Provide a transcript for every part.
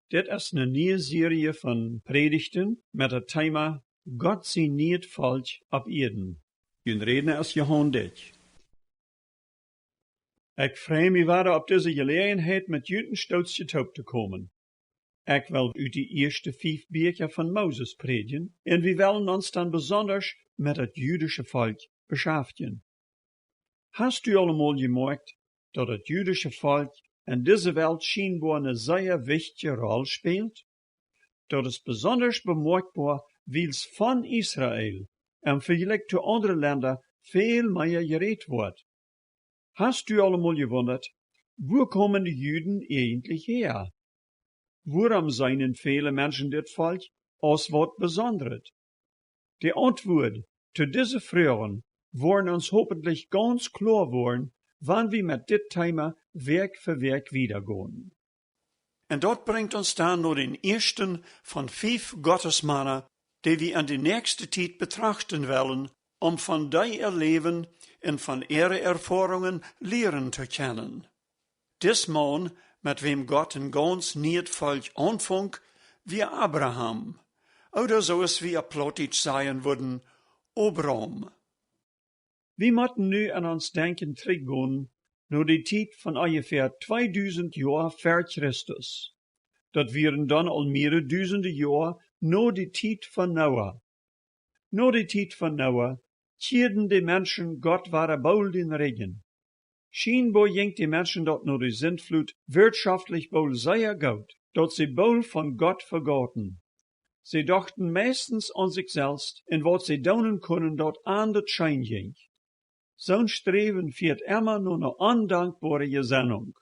Dit is een nieuwe serie van predigten met het thema Gott Sien het volk op Erden. Hun redner is Johan Ditch. Ik freue mich weer op deze gelegenheid met jullie stoutje top te komen. Ik wil uit die eerste 5 Bücher van Moses predigen en we willen ons dan besonders met het jüdische volk beschäftigen. Hast du allemaal gemerkt dat het jüdische volk in deze Welt scheinbar eine sehr wichtige Rolle spielt? Dat is besonders bemerkbar, weil es von Israel im Vergleich zu anderen Ländern viel mehr geredet wird. Hast du allemaal gewundert, wo kommen die Juden eigentlich her? Warum zijn viele Menschen dit Volk als wat Besonderes? Die Antwort zu diese Fragen worden uns hoffentlich ganz klar worden, wann wir mit dit Thema Werk für Werk wiedergehen. Und dort bringt uns dann nur den ersten von 5 Gottesmannen, die wir an die nächste Zeit betrachten wollen, von ihr Leben und von ihren Erfahrungen lehren zu können. Dis Mann, mit wem Gott ein ganz nieuw Volk anfing, wie Abraham, oder so es wie Plattdeutsch sagen würden, Abraham. Wir müssen nu an uns denken teruggehen, naar die tijd van ongeveer 2000 jaar voor Christus. Dat waren dan al meerdere duizenden jaar na die tijd van Noah. Na die tijd van Noah keerden die mensen Gott waren bold in Regen. Scheinbar ging die Menschen dort na die Sintflut wirtschaftlich wohl sehr gut, dat sie wohl von Gott vergaten. Sie dachten meistens an sich selbst und was sie tun können dort an das Schein ging. Zo'n Streben führt immer nur eine undankbare Gesinnung.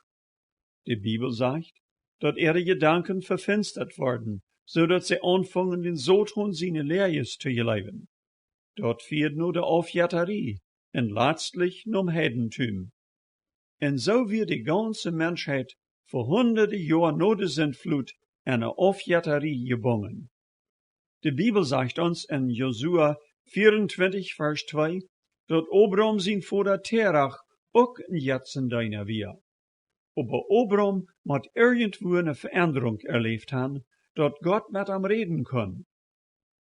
Die Bibel sagt, dass ihre Gedanken verfinstert worden, so dass sie anfangen, den Satan seine Lehres zu leben. Dort führt nur die Aufjäterie und letztlich nur Heidentum. Und so wird die ganze Menschheit vor hunderte Jahre nach der Sintflut in eine Aufjäterie gebunden. Die Bibel sagt uns in Josua 24, Vers 2, dat Abraham zijn vader Terach ook een Jetzendeiner weer. Aber Abraham moet irgendwo eine Veränderung erlebt haben, dat Gott mit ihm reden kann.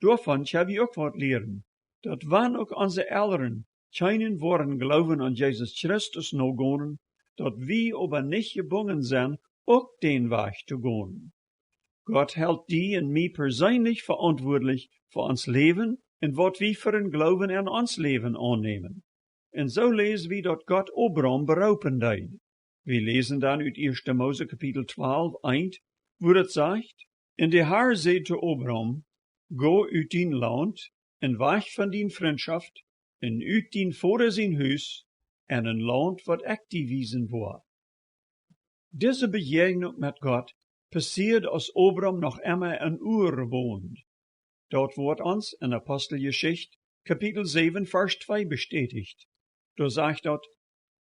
Davon kann wir auch was lernen, dat wann auch unsere Eltern keinen Worten glauben an Jesus Christus noch gehen, dat wir aber nicht gebunden sind, auch den Weg zu gehen. Gott hält die und mich persönlich verantwortlich für uns Leben und wat wir für ein Glauben an uns Leben annehmen. Und so lesen wir, dass Gott Abraham berufen deed. Wir lesen dann uit 1. Mose Kapitel 12, 1, wo das sagt, und der Herr zei zu Abraham, go uit dien Land, en weg van dien Freundschaft, en uit dien Vater zijn Huis, en een Land wat ik die wiesen war. Diese Begegnung mit Gott passiert, als Abraham noch immer in Ur wohnt. Dort wordt ons in Apostelgeschichte, Kapitel 7, Vers 2 bestätigt. Da sagt dort,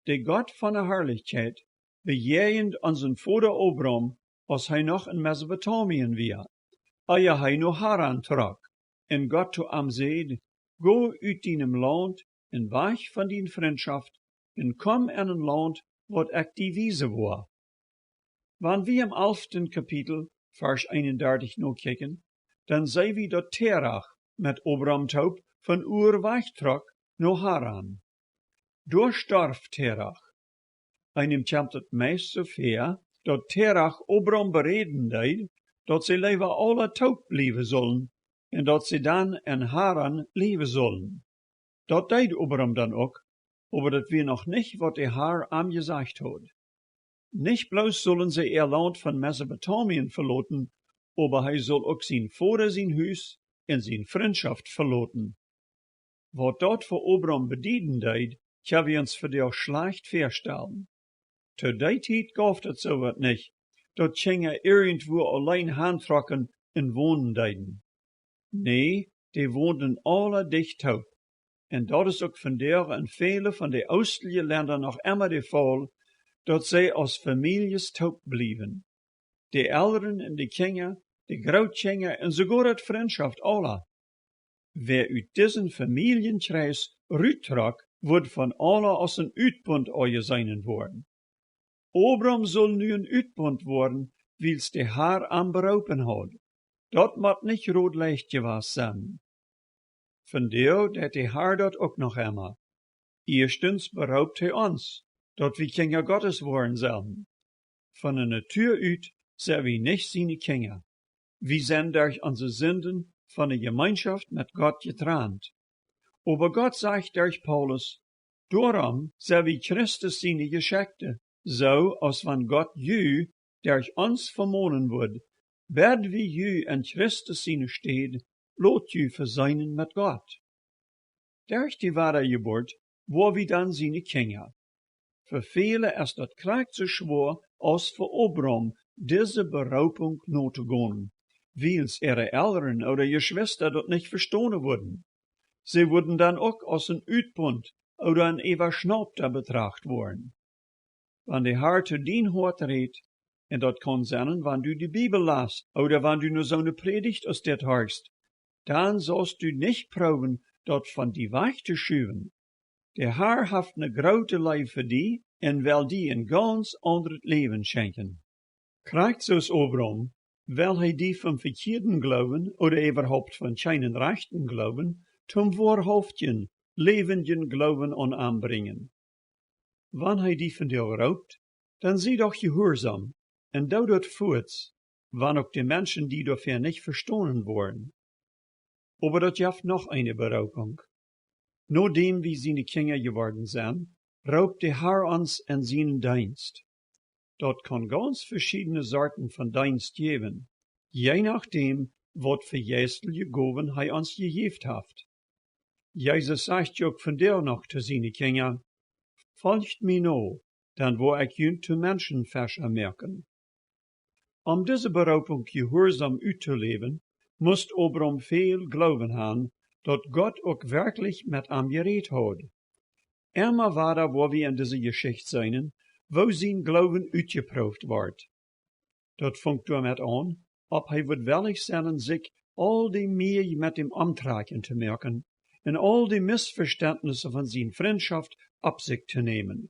der Gott von der Herrlichkeit bejegend unseren Vater Abraham, als hij noch in Mesopotamien war, ehe hij nach Haran trok, en Gott zu ihm zei, go uit deinem Land, en weg van dien Freundschaft, en komm in een Land, wat ik die wiese war. Wann wir im 11. Kapitel, Vers 31 noch kicken, dann sehen wir, dass Terach mit Abraham taub von Ur wegtrok nach Haran. Door starf Terach. Einem kommt het meest so fair, dass Terach Abraham bereden deed, dass sie lieber alle taub bleiben sollen, und dass sie dann in Haran leben sollen. Dat deed Abraham dann auch, aber das wir noch nicht, was der Herr am gesagt hat. Nicht bloß sollen sie ihr Land von Mesopotamien verloten, aber hij soll ook zijn Vater zijn Huis en zijn Freundschaft verloten. Wat dat voor Abraham bedienen deed, kan we ons vandaag schlecht voorstellen. Zu die tijd gaf dat zo wat niet, dat ging irgendwo alleen handtrokken en wonen deiden. Nee, die woonden alle dicht taub. En dat is ook vandaag in vele van de oostelijke landen nog immer de geval, dat zij als families taub blijven. De Eltern en de Kinder, de Grootkinder en sogar het Freundschaft aller. Wer uit diesen Familienkreis rüttrok, wordt van alle als een uitpunt aangezeinen worden. Abraham soll nu een uitpunt worden, wils de haar am beropen had. Dat moet niet rood licht geweest zijn. Vandaar dat de haar dat ook nog immer. Eerstens beroopt hij ons, dat we Kinder Gottes worden zullen. Van de natuur uit zijn we niet zijn Kinder. We zijn durch onze Sünden von der Gemeinschaft mit Gott getrennt. Aber Gott sagt durch Paulus, darum sind wir Christus seine Geschöpfe, so als wenn Gott ju durch uns vermonen wird, werd wie ju in Christus seine steht, lot ju verseinen mit Gott. Durch die Wiedergeburt war wir dann seine Kinder. Für viele ist das gleich so schwer, als für Abraham diese Beraubung not zu gehen, wils ihre Eltern oder Geschwister dort nicht verstanden wurden. Sie wurden dann auch als ein Uitpunt oder ein Überschnappter betracht worden. Wenn der Herr zu dien hort redt, en dat kann sein, wenn du die Bibel las, oder wenn du nur so eine Predigt aus der hörst, dann sollst du nicht proben, dort von die Weg zu schuwen. Der Herr hat eine grote Liebe für die, en will die ein ganz anderes Leben schenken. Krijgt zoals Abraham, weil hij die vom verkeerden Glauben oder überhaupt von keinen rechten Glauben zum wahrhaftigen, lebenden Glauben anbringen. Wann hij die von dir raubt, dann sei doch gehorsam en doe dat voorts, wann auch die Menschen die dafür nicht verstanden worden. Aber dat jaft noch eine Beraubung. Nachdem wir seine Kinder geworden sind, raubt der Herr uns in seinen Dienst. Dort kann ganz verschiedene Sorten von Dienst geben, je nachdem, wat für geestliche Gaben hij uns gegeben hat. Jesus sagt ja auch von der noch zu seinen Kindern, folgt mir no, dann wo ich jünt zu Menschenfäscher merken. Diese Beraubung gehorsam uitzuleben, musst Abraham viel Glauben haben, dat Gott auch wirklich mit ihm geredet hat. Immer weiter, wo wir in dieser Geschichte sein, wo sein Glauben uitgeproefd wordt. Dat fängt damit an, ob hij wird willig sein, sich all die meer mit dem Amtragen zu merken, en all die Missverständnisse von seiner Freundschaft ab sich zu nehmen.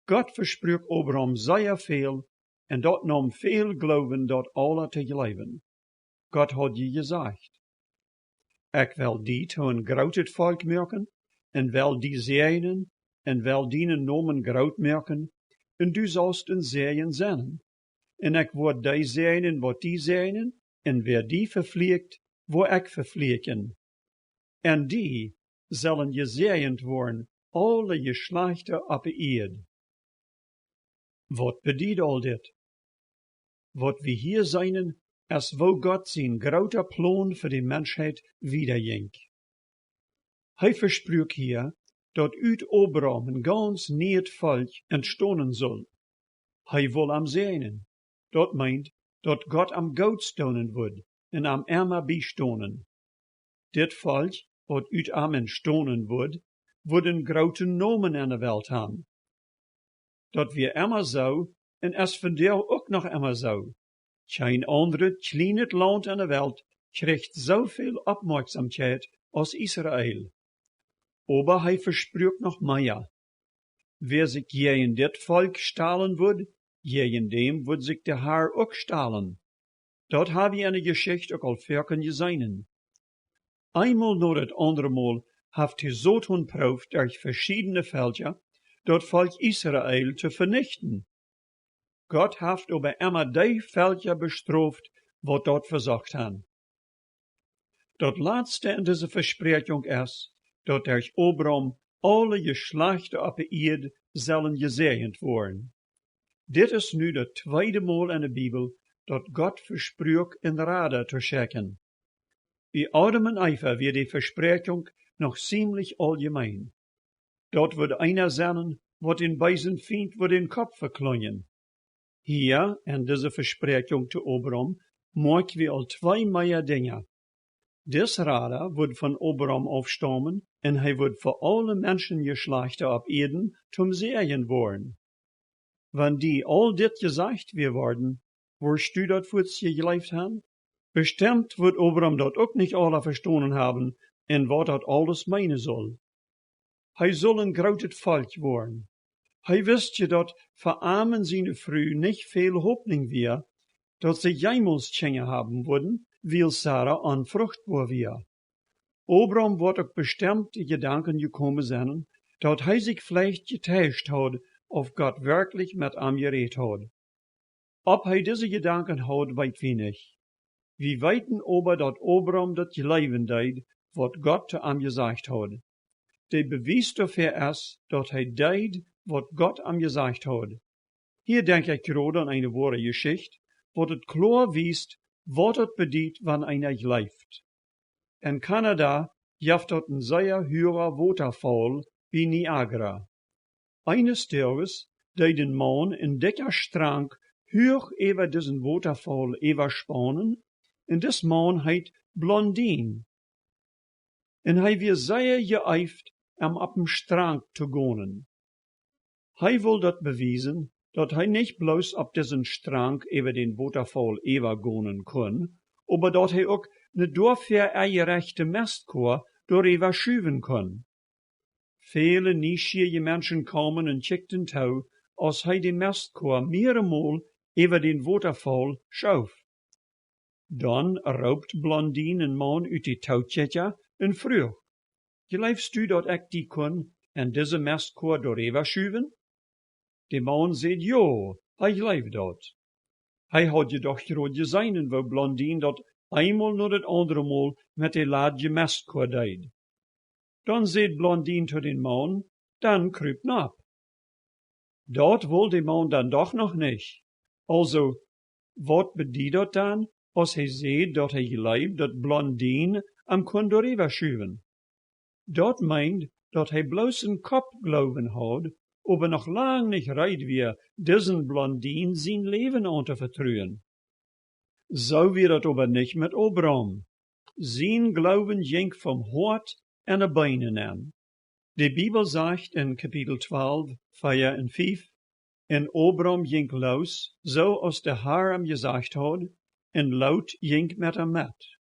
Gott versprach Abraham sehr viel, en dat nam viel Glauben, dat alle te geloven. Gott hat je gesagt, ik wil die zu een groot volk merken, en wil die zegenen, en wil die nomen groot merken, en du sollst een zeeën zijn. En ik word die zegenen wat die zegenen, en wer die vervliegt, wo ik vervliegen. En die zullen gezegend worden, alle geslachten op de eerd. Wat bedient al dit? Wat we hier zijn, is wo Gott zijn groter plan voor de mensheid wiederging. Hij versprach hier, dat uit Abraham een ganz nieuw volk entstonen zal. Hij wil am zegenen. Dat meint, dat Gott am Gott stonen wordt en am Emma bijstonen. Dit volk, wat uit am entstonen wordt een grote nomen in de Welt haben. Dat wir immer zo, en es van der ook nog immer zo. Geen andere kleine land in de Welt krijgt zoveel opmerkzaamheid als Israël. Aber hij versprach noch mehr. Wer sich gegen dit volk stalen wird, gegen dem wird sich der Herr auch stalen. Dat habe ich in der Geschichte auch al verken gesehen. Einmal nur das andere Mal haft hij so tun proeft durch verschiedene Völker, dat Volk Israel zu vernichten. Gott haft aber immer die Völker bestraft, wat dort versagt han. Dat laatste in deze Versprechung ist, dat durch Abraham alle Geschlechter op de Erde zullen gezegend worden. Dit is nu de tweede Mal in de Bibel, dat Gott versprach in Rade zu schicken. Bij Adam en Eva wird die Versprechung noch ziemlich allgemein. Dort wird einer sein, wat in beisen Feind wird den Kopf verklongen. Hier, in dieser Versprechung zu Abraham, merken wir al zwei mehr Dinge. Des Rade wird von Abraham aufstammen, en hij wird für alle Menschengeschlechter auf Erden zum Segen worden. Wenn die all dit gesagt wir worden, wirst du dat für sie gelebt haben? Bestimmt wird Abraham dat auch nicht alle verstanden haben, en wat dat alles meinen soll. Hij soll een groot volk worden. Hij wist je dat voor Amen zijn vrouw niet veel hoopning weer, dat sie jemals Kinder haben würden, weil Sarah unfruchtbar war. Abraham wird auch bestimmt die Gedanken gekommen sein, dat hij sich vielleicht getäuscht hat, ob Gott wirklich mit ihm geredet hat. Ob hij diese Gedanken hat, weet wir nicht. Wir weten aber, dat Abraham dat geloven deed, wat Gott zu ihm gesagt hat. De bewijs dafür ist, dat hij deed, wat Gott ihm gesagt hat. Hier denke ich gerade an eine wahre Geschichte, wo het klar wiest, wat het bedeutet, wann einer leeft. In Kanada gibt es een sehr hoher Waterfall wie Niagara. Eines Tages deed een man in dicker Strang hoch über diesen Waterfall überspannen, en dis man heet Blondin. En hij weer sehr geëift op dem Strang te gaan. Hij wil dat bewijzen, dat hij niet bloos op diesen Strang über den Waterfall übergehen kon, aber dat hij ook ne doorfair eingerechte Mestkorb doorheen schuiven kon. Viele nieuwsgierige Menschen komen en checkten toe, als hij de Mestkorb mehremaal über den Waterfall schauf. Dan roopt Blondin een man uit die touwtje en vroeg, gelijfst u dat ik die kon en deze Mestkorb doorheen schuiven? De man zei, ja, hij gelijft dat. Hij had je doch gerade gezien, wo Blondin dat eenmaal na het andere Mal met de laadje Mestkorb deed. Dan zei Blondin tot den man, dan kruip nap. Dat wil de man dan doch nog niet. Also, wat bedeutet dat dan, als hij zei dat hij gelijft dat Blondin am kon doorheen schuiven? Dat meint, dat hij bloos een kop geloven had, aber noch lang nicht reit wir, diesen Blondin sein Leben anzuvertrauen. So wird het aber nicht mit Abraham. Sein Glauben ging vom Hort an de Beinen an. Die Bibel sagt in Kapitel 12, 4 und 5, en Abraham ging los, so als der Herr ihm gesagt hat, en Lot ging mit ihm mit.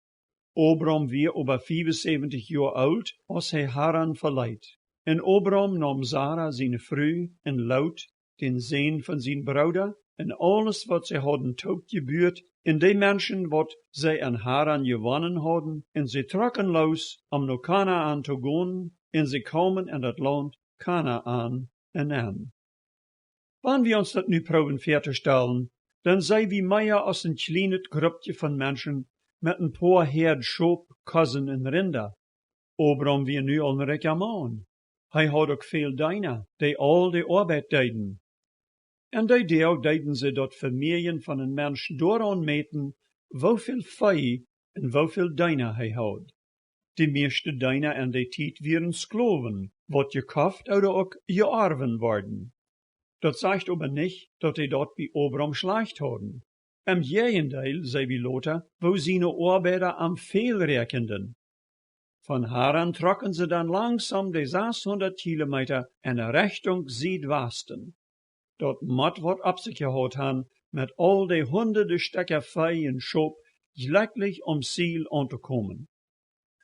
Abraham war über 75 Jahre alt, als hij Haran verleiht. En Abraham nam Sarah zijn vrouw en Lot, den Sohn van zijn Bruder, en alles wat zij hadden toegebeurd, en de mensen wat zij aan Haran gewonnen hadden, en zij trokken los om naar Kanaan te gaan, en zij komen in het land Kanaan en aan. Wanneer we ons dat nu proben verzustellen, dan zijn we meer als een kleines groepje van mensen met een paar herd schop, kozen en rinder. Abraham weer nu al een rijke man. Hij had ook veel dienaren, die al de arbeid deden. En die deden ze dat familien van een mens dooraan meten, hoeveel vee en hoeveel dienaren hij had. De meeste dienaren in die tijd waren Skloven, wat gekauft oder ook geërven worden. Dat zegt aber niet dat hij dat bij Abraham slecht hadden. Im Gegenteil, zei wie later, wo seine Arbeiter am veel rekenden. Von Haran trokken ze dan langsam de 600 Kilometer in Richtung Südwesten. Dort moet wat op zich gehad han, met al de honderden Stecker vee en schop, glücklich Ziel aan te komen.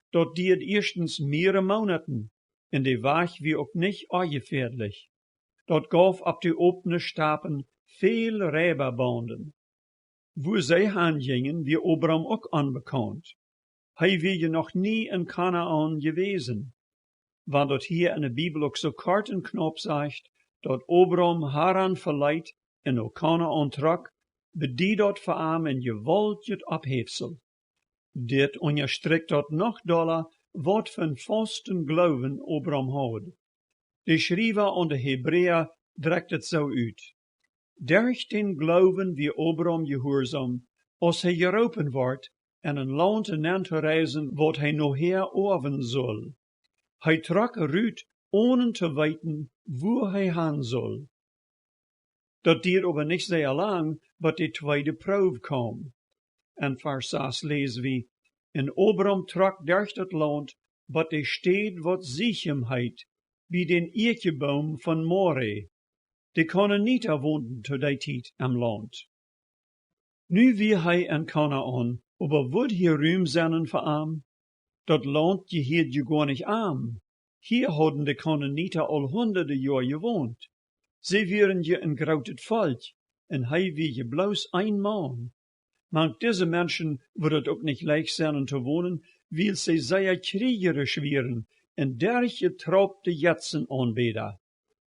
Dort duurt erstens mehrere Monaten, en de weg wie ook niet ongefährlich. Dort gaf op de opene Stapen veel Räberbanden. Wo zij han gingen, wie Abraham ook onbekannt. Hij was je nog nie in Kanaan gewesen. Want dat hier in de Bibel ook zo kort en knap zegt, dat Abraham Haran verleiht en ook Kanaan trok, bedient dat voor hem een gewaltig ophefsel. Dit onderstreekt dat nog doller, wat van vasten geloven Abraham had. De schrijver aan de Hebreeën drukt het zo uit. Durch den Glauben wie Abraham gehoorzaam, als hij geroepen wordt, en een land in te reizen, wat hij nachher erven zal. Hij trok eruit, ohne te weten, wo hij gaan zal. Dat duurt aber nicht sehr lang, but de tweede proef kwam. En vers 6 lezen we, en Abraham trok durch het land, but de stad wat Sichem heet, bij den Eekeboom van More. De Canaaniter woonden te die tijd am land. Nu wie hij in Kanaan, aber wordt hier ruim zijn voor hem? Dat land geheert je gar niet aan. Hier hadden de Canaaniter al honderden jaar gewoond. Ze waren je een groot volk, en hij wie je bloos een man. Manch diese Menschen wird het ook nicht leicht sein zu wohnen, weil sie sehr kriegerisch wären en derche traubte Jetzen aanbeder.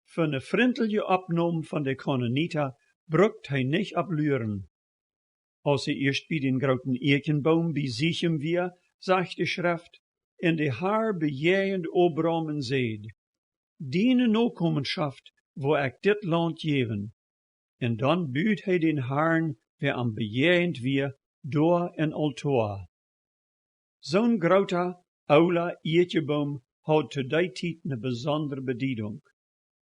Für ne vriendelijke opname van de Kononiter brukt hij nicht abluren. Als hij eerst bij den groten Eichenbaum bij Sichem weer, sagt de Schrift, en de haar bejegend Abraham en zeid, diene Nachkommenschaft, wo ik dit land geven. En dan buurt hij den Haaren, wer am bejegend weer, door en altaar. Zo'n grote, oude Eichenbaum had te die tijd een bijzondere bediening.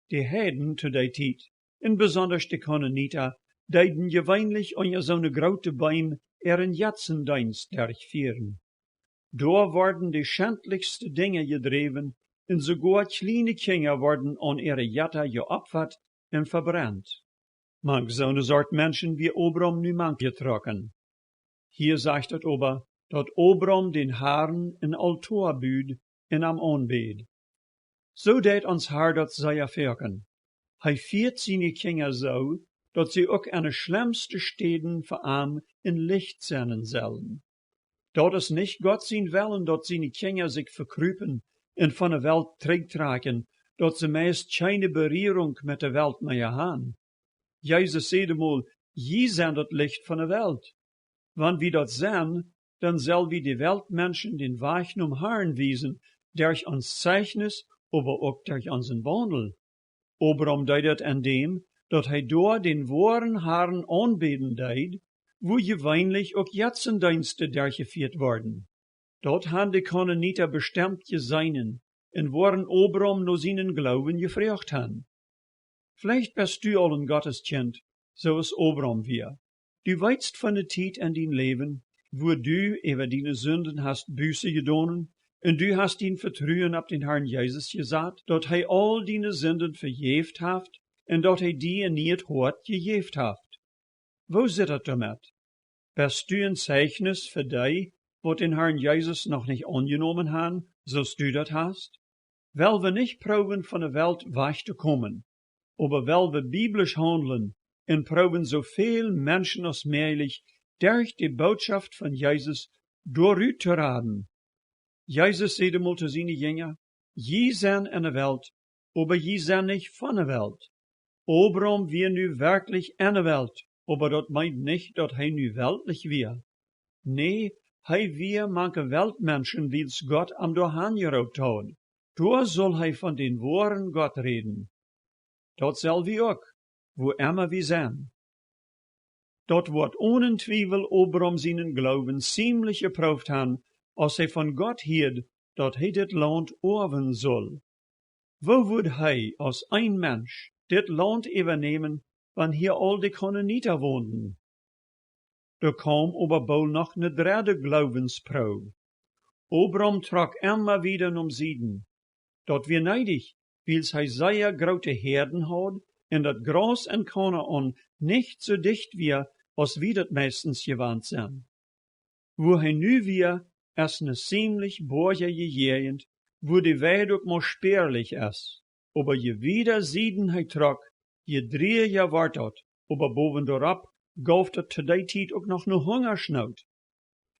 De heiden te die tijd, en besonders de Kononiter, deden gewöhnlich an zo'n grote Baum een Jatzendienst durchführen. Door worden de schändlichste Dinge gedreven, en sogar kleine Kinder worden an ihre Jatta geopfert en verbrannt. Mag zo'n soort Menschen wie Abraham nu mank getrokken. Hier sagt het aber, dat Abraham den Haaren een altaar buud en am aanbeed. So deed ons Haar dat zij verken. Hij viert zijn Kinder zo, dat sie ook aan de schlimmste steden voor hem in licht zijn zullen. Dat is niet Gott Sien willen dat zijn Kinder zich verkruipen en van de Welt terugtrekken, dat ze meist geen berührung met de Welt meer haben. Jezus zei eenmaal, je zijn het licht van de Welt. Wanneer we dat zijn, dan zal we de Weltmenschen den Weg om Herrn wiesen, durch ons Zeichnis, aber ook durch onze wandel. Abraham deed het aan dem, dat hij door den wahren Herrn aanbeden deed, wo gewöhnlich ook Jatzendienste durchgeführt worden. Dort han de Kononiter bestimmt geseinen, en waren Abraham no seinen Glauben gefragt han. Vielleicht bist du al een Gotteskind, zoals Abraham wir. Du weißt von der Zeit in dein Leben, wo du über deine Sünden hast Buße gedonen, en du hast ihn Vertrauen auf den Herrn Jesus gesagt, dat hij all deine Sünden vergeeft haft, en dat hij die in het hart gegeeft haft. Wo zit het damit? Bist du ein Zeichnis für die, wat den Herrn Jesus noch nicht angenommen haben, so's du dat hast? Weil wir nicht proben von der Welt wegzukommen, aber weil wir biblisch handeln und proben so viel Menschen als möglich durch die Botschaft von Jesus durchzuraden. Jesus zei einmal zu seinen Jüngern, je zijn in der Welt, aber je zijn nicht von der Welt. Abraham wir nu wirklich in der Welt, aber dat meint nicht, dat hij nu weltlich wir. Nee, hij wir manche Weltmenschen, wie's Gott am doorheen geroopt had. Door soll hij van den wahren Gott reden. Dat zal wie ook, wo immer wir zijn. Dat wordt ohne Twijfel Abraham seinen Glauben ziemlich geprüft haben, als hij von Gott hield, dat hij dit land erven soll. Wo would hij als ein Mensch dit land übernehmen, wann hier al die Kononiter woonden? Er kwam aber bald noch ne derde Glaubensprobe. Abraham trok immer wieder om Süden. Dat wir neidig, wils hij sehr grote Herden had, en dat Gras en Kanaan nicht so dicht wir, als wir dat meistens gewandt zijn. Wo hij nu wir, is ne ziemlich borgerige Gegend, wo die Weide ook maar spärlich is. Aber je wieder Süden hij trok, je 3 jaar wart dat, aber boven daarop gauft het te die tijd ook nog ne Hungersnood.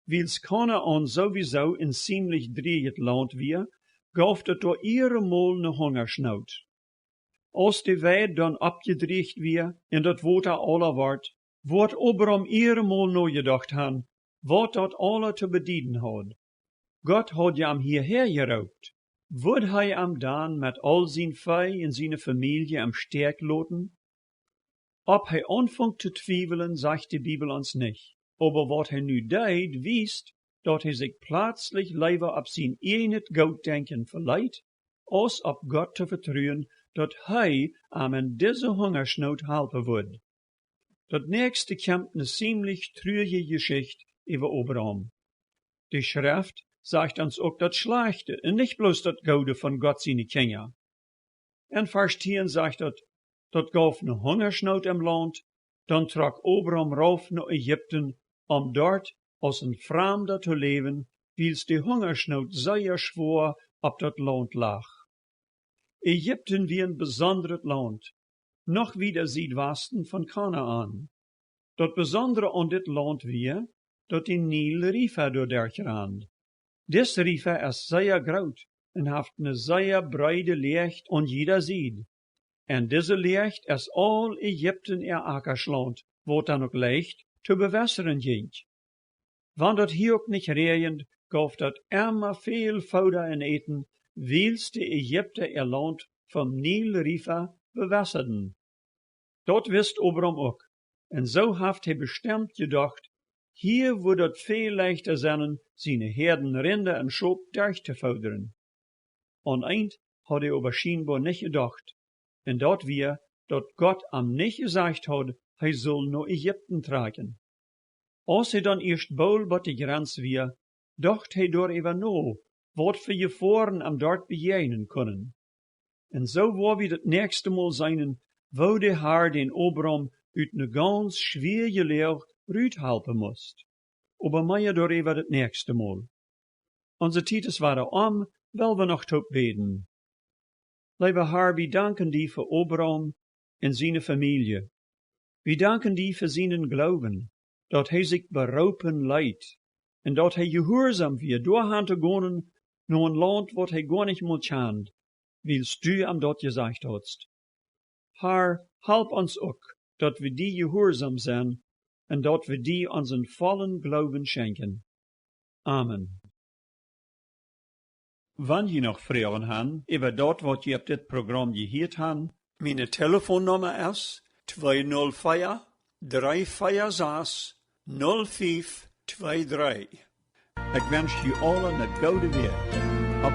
Wils Kanaan sowieso in ziemlich drieget land wir, gauft het door iedere mol ne Hungersnood. Als die Weide dan abgedreigt wir, en dat water alle wordt, wordt Abraham iedere mol nou gedacht han, wat dat alle te bedienen had. Gott had je hem hierher geroopt. Would hij hem dan met al zijn vee en zijn familie am sterk loten? Ob hij anfangt te twijfelen, zegt de Bibel ons niet. Aber wat hij nu deed, wiest, dat hij zich plötzlich liever op zijn eigen goeddenken verleiht, als op Gott te vertrouwen, dat hij hem in deze hungersnood helpen wordt. Dat nächste komt een ziemlich treurige Geschichte über Abraham. Die Schrift sagt uns ook dat Schlechte en nicht bloß dat Gode von Gott seine Kinder. En Vers 10 sagt dat gaf ne Hungersnood im Land, dan trok Abraham rauf naar Egypten, om dort als een Fremder te leven, wils die Hungersnood zeer schwer op dat Land lag. Egypten wie een besonderes Land, noch wieder Südwesten von Kanaan. Dat bijzondere aan dit land weer, dat die Nil River door rand. Dis River is zeer groot en heeft een zeer breide licht aan jeder zijde. En deze licht is al Egypten Ackersland, wordt dan ook leicht te bewässeren ging. Wanneer dat hier ook niet regent, gaf dat immer veel Futter en eten, wils de Egypten Land vom Nil River bewässerden. Dat wist Abraham ook. En zo heeft hij bestemd gedacht, hier wordt het veel leichter zijn, zijn herden rinder en schop durch te voederen. Aan eind had hij aber scheinbar niet gedacht. En dat weer, dat Gott am nicht gezegd had, hij soll naar Egypten tragen. Als hij dan eerst bol bij de grens weer, dacht hij door even na, wat voor gevaren am dort begegnen kunnen. En zo war wie het nächste Mal zijn, wo de Herr den Abraham uit een ganz schwierige leer uithelpen moest. Aber meer door even het nächste Mal. Onze tijd is weer om, wel we nog tot beten. Lieve Herr, we danken die voor Abraham en zijn familie. We danken die voor zijn Glauben, dat hij zich beroepen leidt, en dat hij gehoorzaam weer doorgaan te gaan naar een land wat hij gar niet meer kent, wils du am dat gezegd hast. Herr, help ons ook, dat we die gehoorzaam zijn, en dat we die onze vollen Glauben schenken. Amen. Wanneer je nog vragen hebt over dat wat je op dit programma gehoord hebt, mijn telefoonnummer is 204 346 0523. Ik wens je allen een goede week. Op